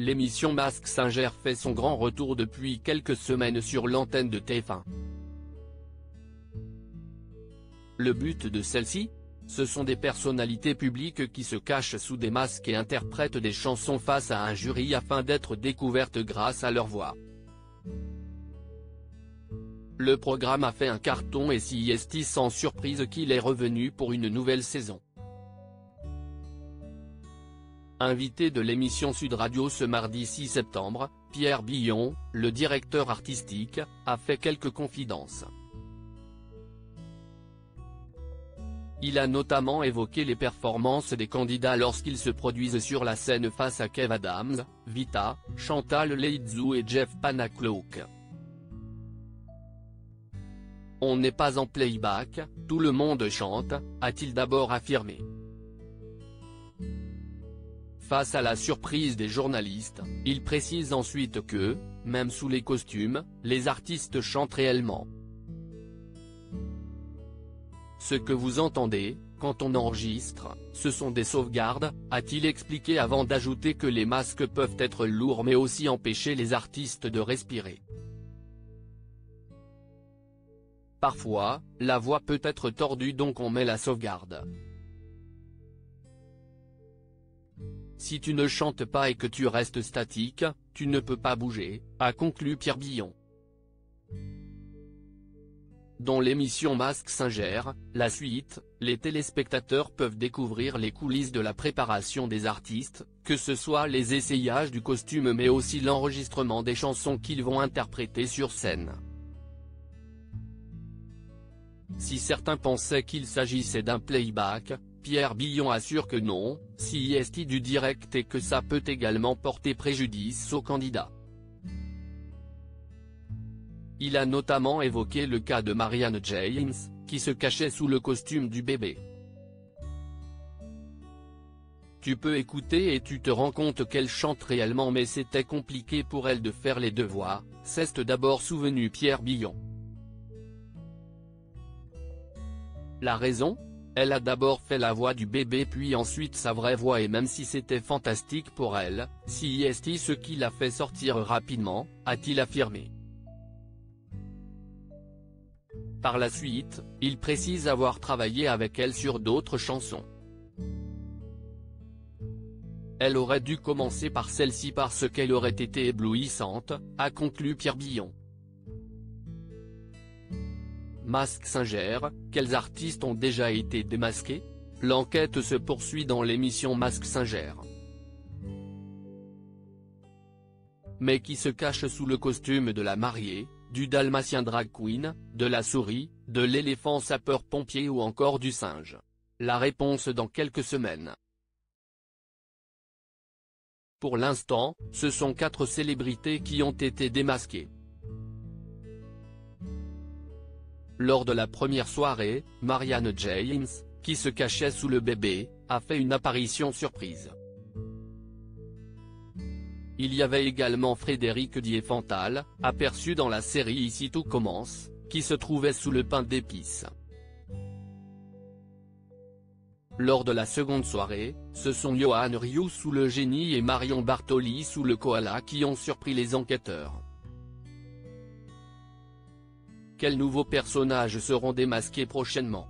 l'émission Mask Singer fait son grand retour depuis quelques semaines sur l'antenne de TF1. Le but de celle-ci ? Ce sont des personnalités publiques qui se cachent sous des masques et interprètent des chansons face à un jury afin d'être découvertes grâce à leur voix. Le programme a fait un carton et c'est sans surprise qu'il est revenu pour une nouvelle saison. Invité de l'émission Sud Radio ce mardi 6 septembre, Pierre Billon, le directeur artistique, a fait quelques confidences. Il a notamment évoqué les performances des candidats lorsqu'ils se produisent sur la scène face à Kev Adams, Vita, Chantal Leizou et Jeff Panacloak. On n'est pas en playback, tout le monde chante, a-t-il d'abord affirmé. Face à la surprise des journalistes, il précise ensuite que, même sous les costumes, les artistes chantent réellement. Ce que vous entendez, quand on enregistre, ce sont des sauvegardes, a-t-il expliqué avant d'ajouter que les masques peuvent être lourds mais aussi empêcher les artistes de respirer. Parfois, la voix peut être tordue donc on met la sauvegarde. Si tu ne chantes pas et que tu restes statique, tu ne peux pas bouger, a conclu Pierre Billon. Dans l'émission Mask Singer, la suite, les téléspectateurs peuvent découvrir les coulisses de la préparation des artistes, que ce soit les essayages du costume mais aussi l'enregistrement des chansons qu'ils vont interpréter sur scène. Si certains pensaient qu'il s'agissait d'un playback, Pierre Billon assure que non, c'est du direct et que ça peut également porter préjudice aux candidats. Il a notamment évoqué le cas de Marianne James, qui se cachait sous le costume du bébé. Tu peux écouter et tu te rends compte qu'elle chante réellement mais c'était compliqué pour elle de faire les deux voix, s'est d'abord souvenu Pierre Billon. La raison ? Elle a d'abord fait la voix du bébé puis ensuite sa vraie voix et même si c'était fantastique pour elle, c'est ce qui l'a fait sortir rapidement, a-t-il affirmé. Par la suite, il précise avoir travaillé avec elle sur d'autres chansons. Elle aurait dû commencer par celle-ci parce qu'elle aurait été éblouissante, a conclu Pierre Billon. Mask Singer, quels artistes ont déjà été démasqués ? L'enquête se poursuit dans l'émission Mask Singer. Mais qui se cache sous le costume de la mariée, du dalmatien drag queen, de la souris, de l'éléphant sapeur-pompier ou encore du singe ? La réponse dans quelques semaines. Pour l'instant, ce sont 4 célébrités qui ont été démasquées. Lors de la première soirée, Marianne James, qui se cachait sous le bébé, a fait une apparition surprise. Il y avait également Frédéric Diefenthal, aperçu dans la série Ici tout commence, qui se trouvait sous le pain d'épices. Lors de la seconde soirée, ce sont Johan Rioux sous le génie et Marion Bartoli sous le koala qui ont surpris les enquêteurs. Quels nouveaux personnages seront démasqués prochainement ?